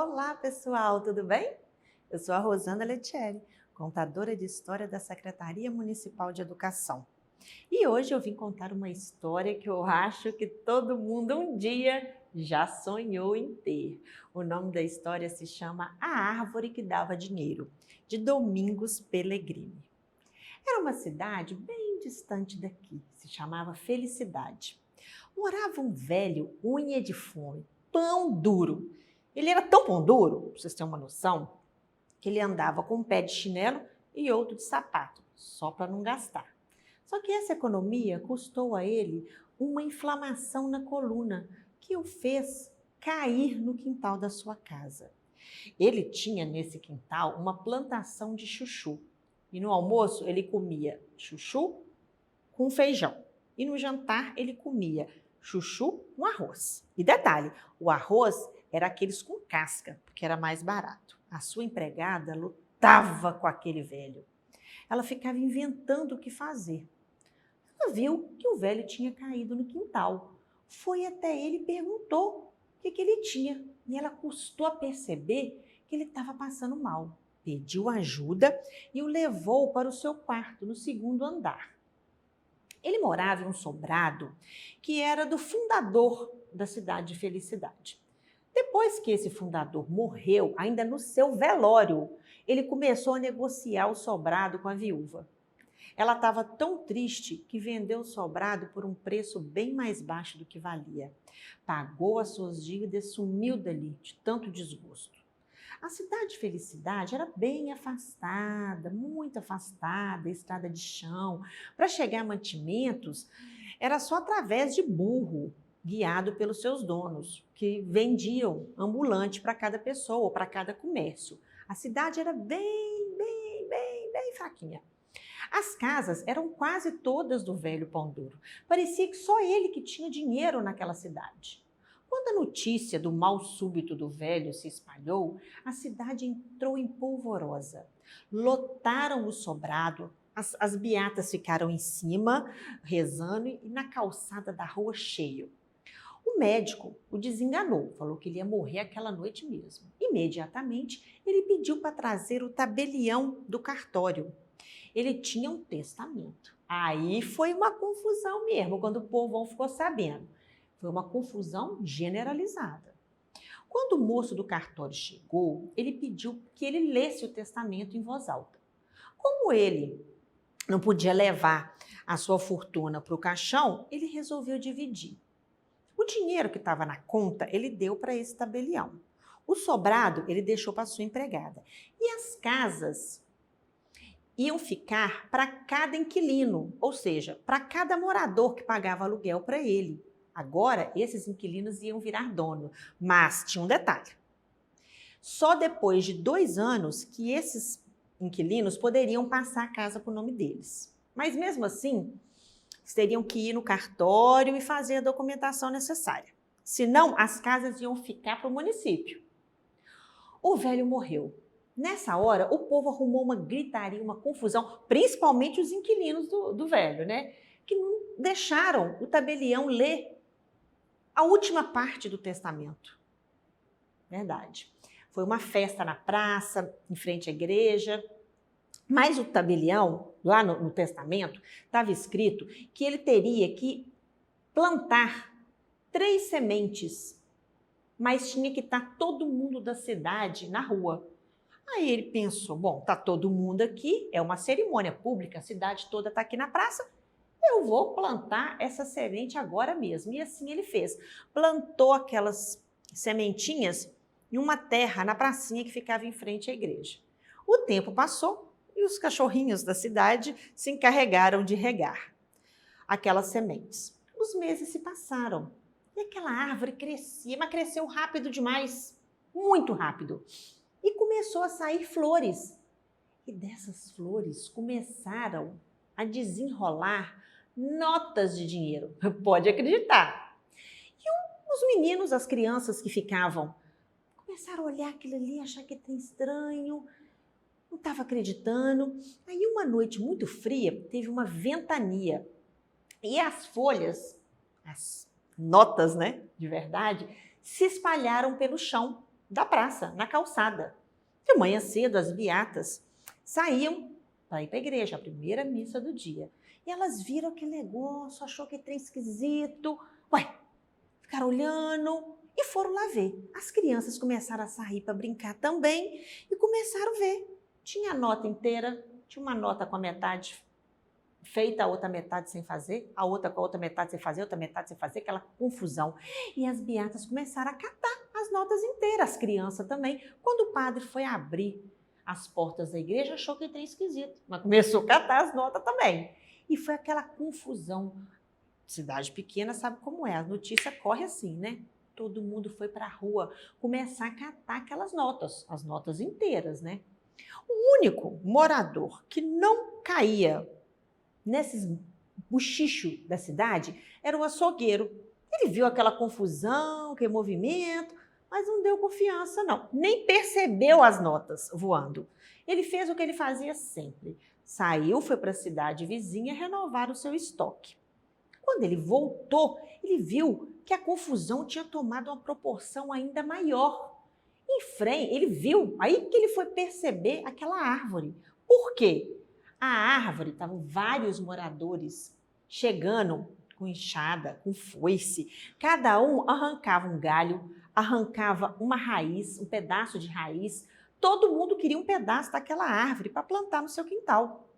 Olá, pessoal, tudo bem? Eu sou a Rosana Letieri, contadora de história da Secretaria Municipal de Educação. E hoje eu vim contar uma história que eu acho que todo mundo um dia já sonhou em ter. O nome da história se chama A Árvore que Dava Dinheiro, de Domingos Pellegrini. Era uma cidade bem distante daqui, se chamava Felicidade. Morava um velho unha de fome, pão duro. Ele era tão pão duro, para vocês terem uma noção, que ele andava com um pé de chinelo e outro de sapato, só para não gastar. Só que essa economia custou a ele uma inflamação na coluna, que o fez cair no quintal da sua casa. Ele tinha nesse quintal uma plantação de chuchu. E no almoço ele comia chuchu com feijão. E no jantar ele comia chuchu com arroz. E detalhe, o arroz era aqueles com casca, porque era mais barato. A sua empregada lutava com aquele velho. Ela ficava inventando o que fazer. Ela viu que o velho tinha caído no quintal. Foi até ele e perguntou o que ele tinha. E ela custou a perceber que ele estava passando mal. Pediu ajuda e o levou para o seu quarto, no segundo andar. Ele morava em um sobrado que era do fundador da cidade de Felicidade. Depois que esse fundador morreu, ainda no seu velório, ele começou a negociar o sobrado com a viúva. Ela estava tão triste que vendeu o sobrado por um preço bem mais baixo do que valia. Pagou as suas dívidas e sumiu dali, de tanto desgosto. A cidade de Felicidade era bem afastada, muito afastada, estrada de chão. Para chegar a mantimentos, era só através de burro, guiado pelos seus donos, que vendiam ambulante para cada pessoa ou para cada comércio. A cidade era bem fraquinha. As casas eram quase todas do velho Pão Duro. Parecia que só ele que tinha dinheiro naquela cidade. Quando a notícia do mal súbito do velho se espalhou, a cidade entrou em polvorosa. Lotaram o sobrado, as beatas ficaram em cima, rezando, e na calçada da rua cheio. O médico o desenganou, falou que ele ia morrer aquela noite mesmo. Imediatamente, ele pediu para trazer o tabelião do cartório. Ele tinha um testamento. Aí foi uma confusão mesmo, quando o povão ficou sabendo. Foi uma confusão generalizada. Quando o moço do cartório chegou, ele pediu que ele lesse o testamento em voz alta. Como ele não podia levar a sua fortuna para o caixão, ele resolveu dividir. O dinheiro que estava na conta, ele deu para esse tabelião. O sobrado, ele deixou para sua empregada. E as casas iam ficar para cada inquilino, ou seja, para cada morador que pagava aluguel para ele. Agora, esses inquilinos iam virar dono, mas tinha um detalhe. Só depois de 2 anos que esses inquilinos poderiam passar a casa para o nome deles. Mas mesmo assim, eles teriam que ir no cartório e fazer a documentação necessária. Senão, as casas iam ficar para o município. O velho morreu. Nessa hora, o povo arrumou uma gritaria, uma confusão, principalmente os inquilinos do velho, né? Que não deixaram o tabelião ler a última parte do testamento. Verdade. Foi uma festa na praça, em frente à igreja. Mas o tabelião, lá no testamento, estava escrito que ele teria que plantar 3 sementes, mas tinha que estar todo mundo da cidade na rua. Aí ele pensou, bom, tá todo mundo aqui, é uma cerimônia pública, a cidade toda está aqui na praça, eu vou plantar essa semente agora mesmo. E assim ele fez. Plantou aquelas sementinhas em uma terra na pracinha que ficava em frente à igreja. O tempo passou e os cachorrinhos da cidade se encarregaram de regar aquelas sementes. Os meses se passaram e aquela árvore crescia, mas cresceu rápido demais, muito rápido. E começou a sair flores. E dessas flores começaram a desenrolar notas de dinheiro. Pode acreditar. E os meninos, as crianças que ficavam, começaram a olhar aquilo ali, achar que é estranho, não estava acreditando. Aí uma noite muito fria, teve uma ventania. E as folhas, as notas, né, de verdade, se espalharam pelo chão. da praça, na calçada. De manhã cedo, as beatas saíam para ir para a igreja, a primeira missa do dia. E elas viram aquele negócio, achou que trem esquisito. Ué, ficaram olhando e foram lá ver. As crianças começaram a sair para brincar também e começaram a ver. Tinha a nota inteira, tinha uma nota com a metade feita, a outra metade sem fazer, a outra com a outra metade sem fazer, outra metade sem fazer, aquela confusão. E as beatas começaram a catar as notas inteiras, as crianças também. Quando o padre foi abrir as portas da igreja, achou que trem esquisito, mas começou a catar as notas também. E foi aquela confusão. Cidade pequena sabe como é, a notícia corre assim, né? Todo mundo foi para a rua começar a catar aquelas notas, as notas inteiras, né? O único morador que não caía nesses bochichos da cidade era o açougueiro. Ele viu aquela confusão, aquele movimento, mas não deu confiança, não. Nem percebeu as notas voando. Ele fez o que ele fazia sempre. Saiu, foi para a cidade vizinha renovar o seu estoque. Quando ele voltou, ele viu que a confusão tinha tomado uma proporção ainda maior. Em frente, ele viu, aí que ele foi perceber aquela árvore. Por quê? A árvore, estavam vários moradores chegando com enxada, com foice. Cada um arrancava um galho, arrancava uma raiz, um pedaço de raiz. Todo mundo queria um pedaço daquela árvore para plantar no seu quintal.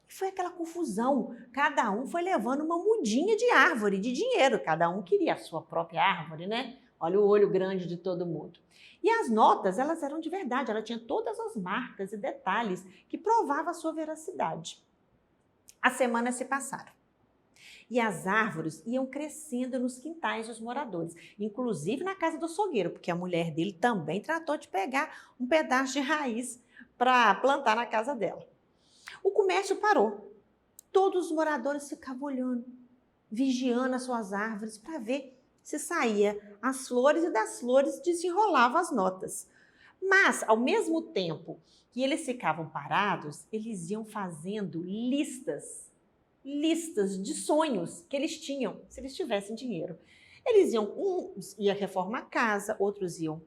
E foi aquela confusão. Cada um foi levando uma mudinha de árvore, de dinheiro. Cada um queria a sua própria árvore, né? Olha o olho grande de todo mundo. E as notas, elas eram de verdade, ela tinha todas as marcas e detalhes que provavam a sua veracidade. As semanas se passaram. E as árvores iam crescendo nos quintais dos moradores, inclusive na casa do açougueiro, porque a mulher dele também tratou de pegar um pedaço de raiz para plantar na casa dela. O comércio parou. Todos os moradores ficavam olhando, vigiando as suas árvores para ver se saía as flores e das flores desenrolavam as notas. Mas, ao mesmo tempo que eles ficavam parados, eles iam fazendo listas de sonhos que eles tinham, se eles tivessem dinheiro. Eles uns iam reformar a casa, outros iam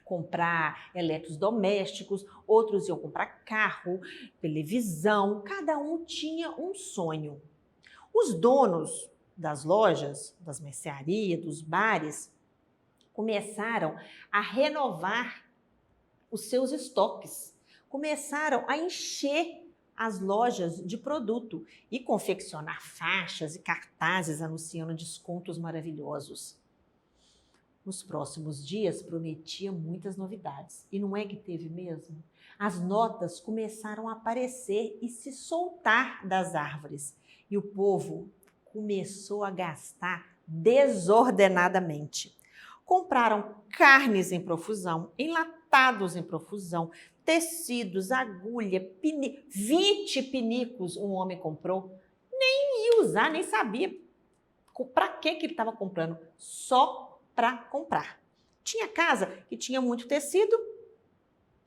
comprar eletrodomésticos, outros iam comprar carro, televisão, cada um tinha um sonho. Os donos das lojas, das mercearias, dos bares, começaram a renovar os seus estoques, começaram a encher as lojas de produto e confeccionar faixas e cartazes anunciando descontos maravilhosos. Nos próximos dias prometia muitas novidades. E não é que teve mesmo? As notas começaram a aparecer e se soltar das árvores. E o povo começou a gastar desordenadamente. Compraram carnes em profusão, enlatados em profusão, tecidos, agulha, 20 pinicos um homem comprou. Nem ia usar, nem sabia para que ele estava comprando. Só para comprar. Tinha casa que tinha muito tecido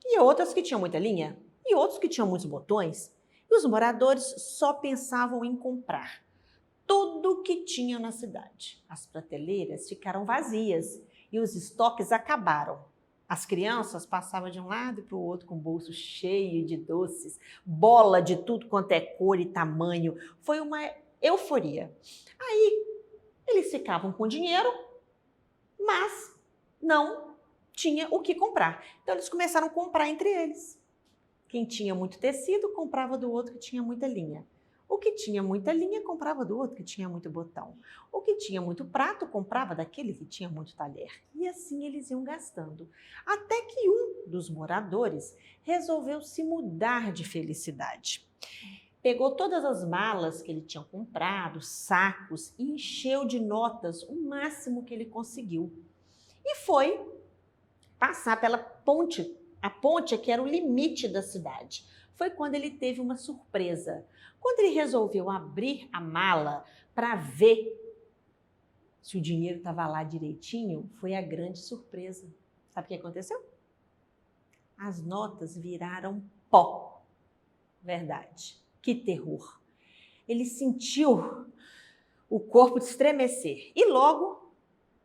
e outras que tinham muita linha e outros que tinham muitos botões. E os moradores só pensavam em comprar tudo que tinha na cidade. As prateleiras ficaram vazias e os estoques acabaram. As crianças passavam de um lado para o outro com o bolso cheio de doces, bola de tudo quanto é cor e tamanho. Foi uma euforia. Aí eles ficavam com dinheiro, mas não tinha o que comprar. Então, eles começaram a comprar entre eles. Quem tinha muito tecido, comprava do outro que tinha muita linha. O que tinha muita linha, comprava do outro que tinha muito botão. O que tinha muito prato, comprava daquele que tinha muito talher. E assim eles iam gastando. Até que um dos moradores resolveu se mudar de felicidade. Pegou todas as malas que ele tinha comprado, sacos, e encheu de notas o máximo que ele conseguiu. E foi passar pela ponte. A ponte é que era o limite da cidade. Foi quando ele teve uma surpresa. Quando ele resolveu abrir a mala para ver se o dinheiro estava lá direitinho, foi a grande surpresa. Sabe o que aconteceu? As notas viraram pó. Verdade. Que terror. Ele sentiu o corpo estremecer e logo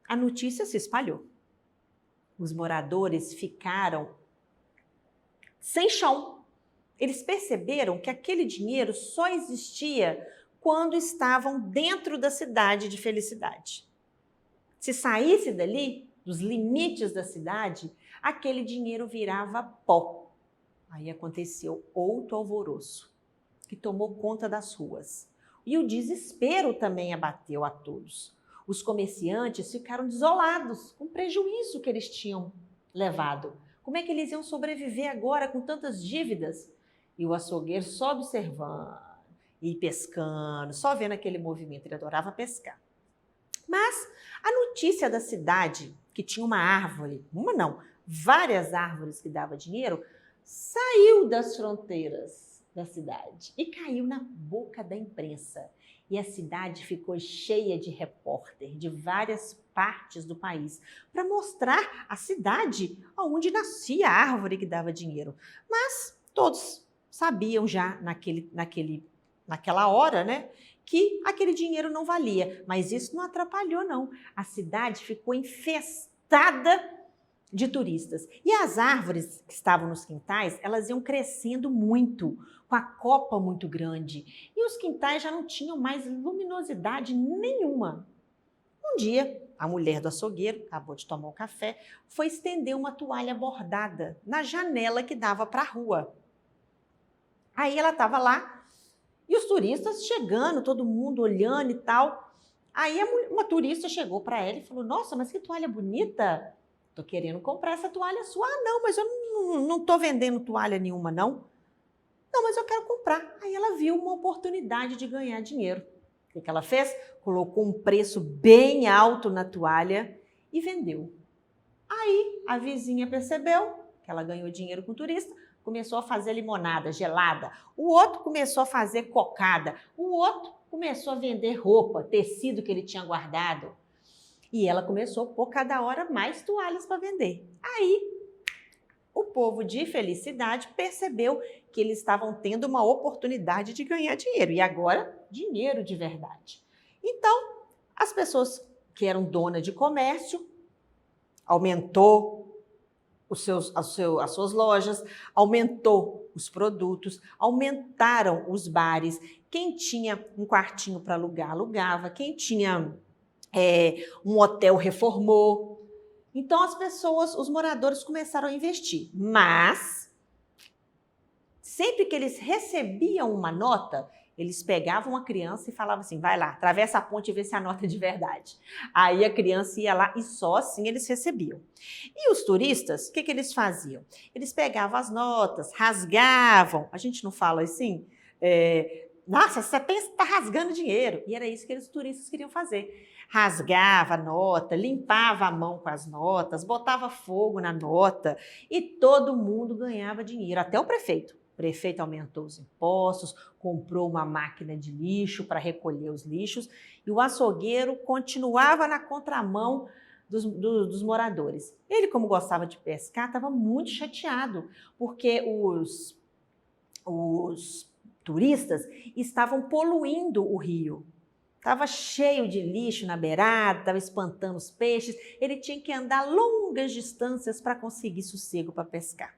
a notícia se espalhou. Os moradores ficaram sem chão. Eles perceberam que aquele dinheiro só existia quando estavam dentro da cidade de Felicidade. Se saísse dali, dos limites da cidade, aquele dinheiro virava pó. Aí aconteceu outro alvoroço, que tomou conta das ruas. E o desespero também abateu a todos. Os comerciantes ficaram desolados com o prejuízo que eles tinham levado. Como é que eles iam sobreviver agora com tantas dívidas? E o açougueiro só observando e pescando, só vendo aquele movimento. Ele adorava pescar. Mas a notícia da cidade, que tinha uma árvore, uma não, várias árvores que davam dinheiro, saiu das fronteiras da cidade e caiu na boca da imprensa. E a cidade ficou cheia de repórter de várias partes do país para mostrar a cidade onde nascia a árvore que dava dinheiro. Mas todos sabiam já naquela hora, né, que aquele dinheiro não valia. Mas isso não atrapalhou, não. A cidade ficou infestada de turistas. E as árvores que estavam nos quintais, elas iam crescendo muito, com a copa muito grande. E os quintais já não tinham mais luminosidade nenhuma. Um dia, a mulher do açougueiro, acabou de tomar um café, foi estender uma toalha bordada na janela que dava para a rua. Aí ela estava lá e os turistas chegando, todo mundo olhando e tal. Aí uma turista chegou para ela e falou: "Nossa, mas que toalha bonita! Tô querendo comprar essa toalha sua." "Ah, não, mas eu não tô vendendo toalha nenhuma, não." "Não, mas eu quero comprar." Aí ela viu uma oportunidade de ganhar dinheiro. O que ela fez? Colocou um preço bem alto na toalha e vendeu. Aí a vizinha percebeu que ela ganhou dinheiro com o turista, começou a fazer limonada gelada. O outro começou a fazer cocada. O outro começou a vender roupa, tecido que ele tinha guardado. E ela começou a pôr cada hora mais toalhas para vender. Aí, o povo de Felicidade percebeu que eles estavam tendo uma oportunidade de ganhar dinheiro. E agora, dinheiro de verdade. Então, as pessoas que eram donas de comércio aumentou as suas lojas, aumentou os produtos, aumentaram os bares. Quem tinha um quartinho para alugar, alugava. Quem tinha um hotel reformou. Então as pessoas, os moradores começaram a investir. Mas, sempre que eles recebiam uma nota, eles pegavam a criança e falavam assim: "Vai lá, atravessa a ponte e vê se a nota é de verdade." Aí a criança ia lá e só assim eles recebiam. E os turistas, o que eles faziam? Eles pegavam as notas, rasgavam. A gente não fala assim? Nossa, você pensa que está rasgando dinheiro. E era isso que os turistas queriam fazer. Rasgava a nota, limpava a mão com as notas, botava fogo na nota e todo mundo ganhava dinheiro, até o prefeito. O prefeito aumentou os impostos, comprou uma máquina de lixo para recolher os lixos e o açougueiro continuava na contramão dos moradores. Ele, como gostava de pescar, estava muito chateado, porque os turistas estavam poluindo o rio. Estava cheio de lixo na beirada, estava espantando os peixes. Ele tinha que andar longas distâncias para conseguir sossego para pescar.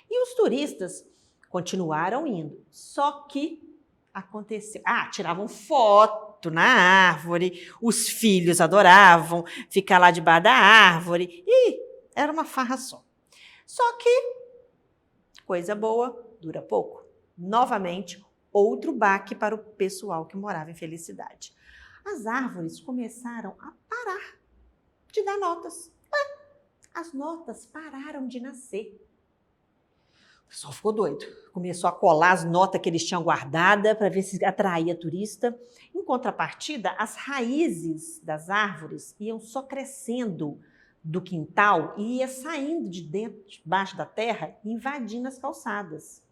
E os turistas continuaram indo, só que aconteceu. Tiravam foto na árvore, os filhos adoravam ficar lá debaixo da árvore e era uma farra só. Só que coisa boa dura pouco. Novamente, outro baque para o pessoal que morava em Felicidade. As árvores começaram a parar de dar notas. As notas pararam de nascer. O pessoal ficou doido. Começou a colar as notas que eles tinham guardadas para ver se atraía turista. Em contrapartida, as raízes das árvores iam só crescendo do quintal e ia saindo de dentro, debaixo da terra, invadindo as calçadas.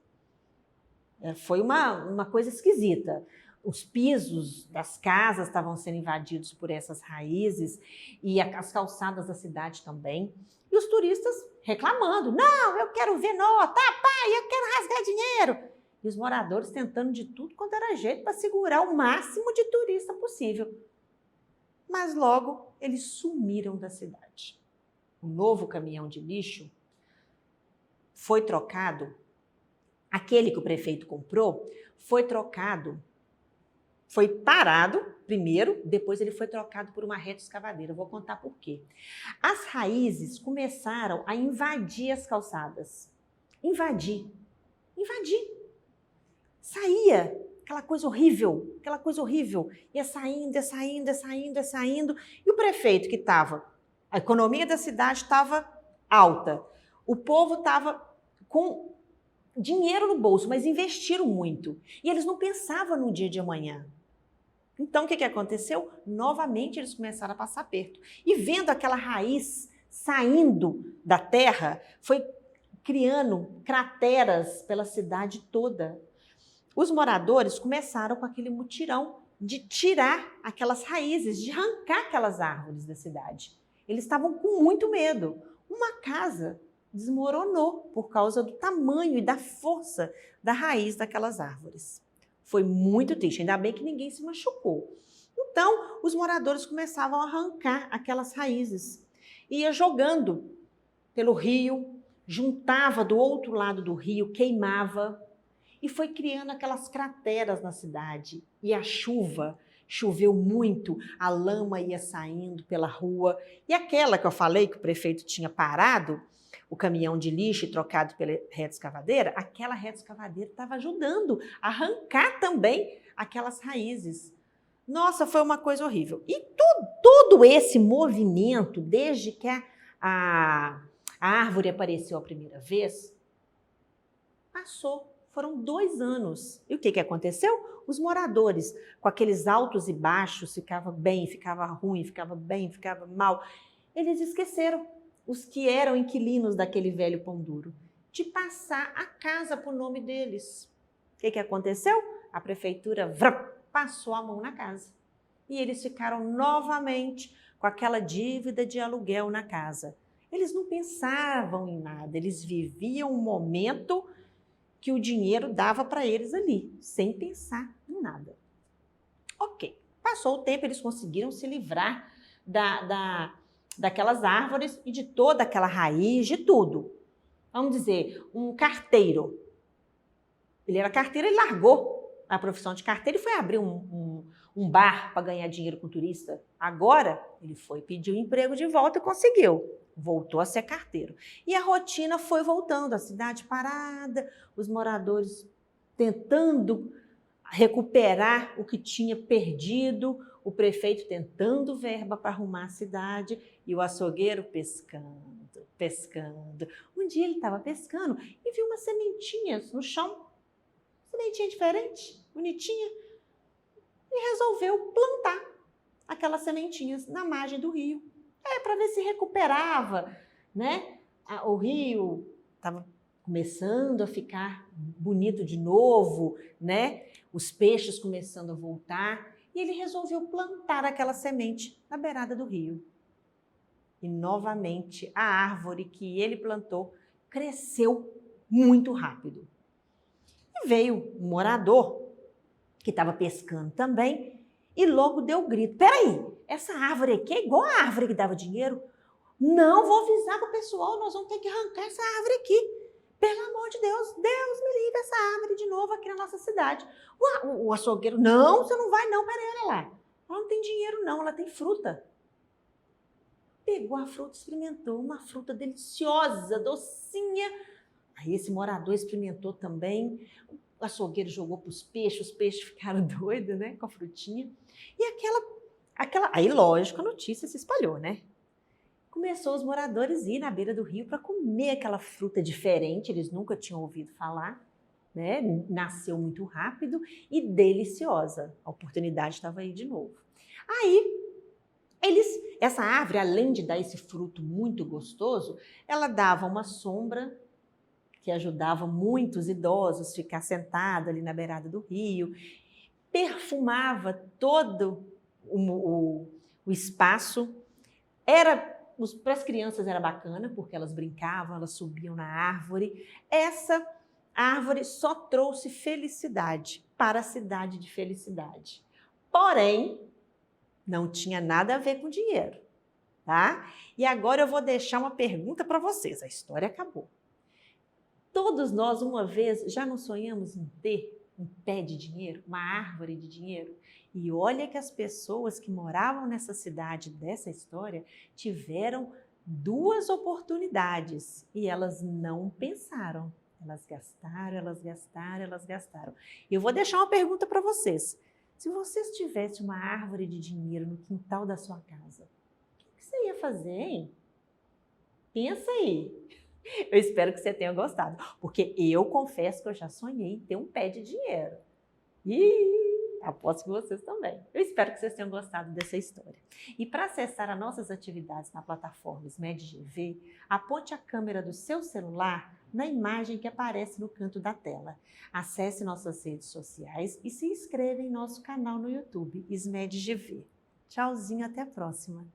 Foi uma coisa esquisita. Os pisos das casas estavam sendo invadidos por essas raízes e as calçadas da cidade também. E os turistas reclamando: "Não, eu quero ver nota, pai, eu quero rasgar dinheiro." E os moradores tentando de tudo quanto era jeito para segurar o máximo de turista possível. Mas logo eles sumiram da cidade. o novo caminhão de lixo foi trocado, aquele que o prefeito comprou, foi trocado, foi parado primeiro, depois ele foi trocado por uma retroescavadeira. Eu vou contar por quê. As raízes começaram a invadir as calçadas. Invadir. Saía aquela coisa horrível. Ia saindo. E o prefeito que estava, a economia da cidade estava alta. O povo estava com dinheiro no bolso, mas investiram muito. E eles não pensavam no dia de amanhã. Então, o que aconteceu? Novamente, eles começaram a passar aperto. E vendo aquela raiz saindo da terra, foi criando crateras pela cidade toda. Os moradores começaram com aquele mutirão de tirar aquelas raízes, de arrancar aquelas árvores da cidade. Eles estavam com muito medo. Uma casa desmoronou por causa do tamanho e da força da raiz daquelas árvores. Foi muito triste, ainda bem que ninguém se machucou. Então, os moradores começavam a arrancar aquelas raízes. Ia jogando pelo rio, juntava do outro lado do rio, queimava. E foi criando aquelas crateras na cidade. E a chuva, choveu muito, a lama ia saindo pela rua. E aquela que eu falei que o prefeito tinha parado, o caminhão de lixo trocado pela retroescavadeira, aquela retroescavadeira estava ajudando a arrancar também aquelas raízes. Nossa, foi uma coisa horrível. E todo esse movimento, desde que a árvore apareceu a primeira vez, passou. Foram 2 anos. E o que aconteceu? Os moradores, com aqueles altos e baixos, ficava bem, ficava ruim, ficava bem, ficava mal, eles esqueceram, os que eram inquilinos daquele velho pão duro, de passar a casa para o nome deles. O que aconteceu? A prefeitura passou a mão na casa. E eles ficaram novamente com aquela dívida de aluguel na casa. Eles não pensavam em nada, eles viviam um momento que o dinheiro dava para eles ali, sem pensar em nada. Ok, passou o tempo, eles conseguiram se livrar daquelas árvores e de toda aquela raiz, de tudo. Vamos dizer, um carteiro. Ele era carteiro, ele largou a profissão de carteiro e foi abrir um bar para ganhar dinheiro com turista. Agora, ele foi pedir o emprego de volta e conseguiu. Voltou a ser carteiro. E a rotina foi voltando, a cidade parada, os moradores tentando recuperar o que tinha perdido, o prefeito tentando verba para arrumar a cidade e o açougueiro pescando. Um dia ele estava pescando e viu umas sementinhas no chão, sementinha diferente, bonitinha, e resolveu plantar aquelas sementinhas na margem do rio. Para ver se recuperava, né? O rio estava começando a ficar bonito de novo, né? Os peixes começando a voltar, e ele resolveu plantar aquela semente na beirada do rio. E novamente a árvore que ele plantou cresceu muito rápido. E veio um morador que estava pescando também e logo deu o grito: peraí, essa árvore aqui é igual a árvore que dava dinheiro? Não, vou avisar para o pessoal, nós vamos ter que arrancar essa árvore aqui. Pelo amor de Deus, Deus me livre essa árvore de novo aqui na nossa cidade. O açougueiro: não, você não vai não, peraí, olha lá. Ela não tem dinheiro não, ela tem fruta. Pegou a fruta, experimentou, uma fruta deliciosa, docinha. Aí esse morador experimentou também. O açougueiro jogou para os peixes ficaram doidos, né, com a frutinha. E aí, lógico, a notícia se espalhou, né? Começou os moradores a ir na beira do rio para comer aquela fruta diferente, eles nunca tinham ouvido falar, né? Nasceu muito rápido e deliciosa. A oportunidade estava aí de novo. Aí, essa árvore, além de dar esse fruto muito gostoso, ela dava uma sombra que ajudava muitos idosos a ficar sentados ali na beirada do rio, perfumava todo o espaço. Para as crianças era bacana, porque elas brincavam, elas subiam na árvore. Essa árvore só trouxe felicidade para a cidade de Felicidade. Porém, não tinha nada a ver com dinheiro. tá? E agora eu vou deixar uma pergunta para vocês. A história acabou. Todos nós, uma vez, já não sonhamos em ter um pé de dinheiro, uma árvore de dinheiro? E olha que as pessoas que moravam nessa cidade dessa história tiveram duas oportunidades e elas não pensaram. Elas gastaram, elas gastaram, elas gastaram. Eu vou deixar uma pergunta para vocês. Se vocês tivessem uma árvore de dinheiro no quintal da sua casa, o que você ia fazer, hein? Pensa aí. Eu espero que você tenha gostado, porque eu confesso que eu já sonhei em ter um pé de dinheiro. E aposto que vocês também. Eu espero que vocês tenham gostado dessa história. E para acessar as nossas atividades na plataforma SMED-GV, aponte a câmera do seu celular na imagem que aparece no canto da tela. Acesse nossas redes sociais e se inscreva em nosso canal no YouTube, SMED-GV. Tchauzinho, até a próxima!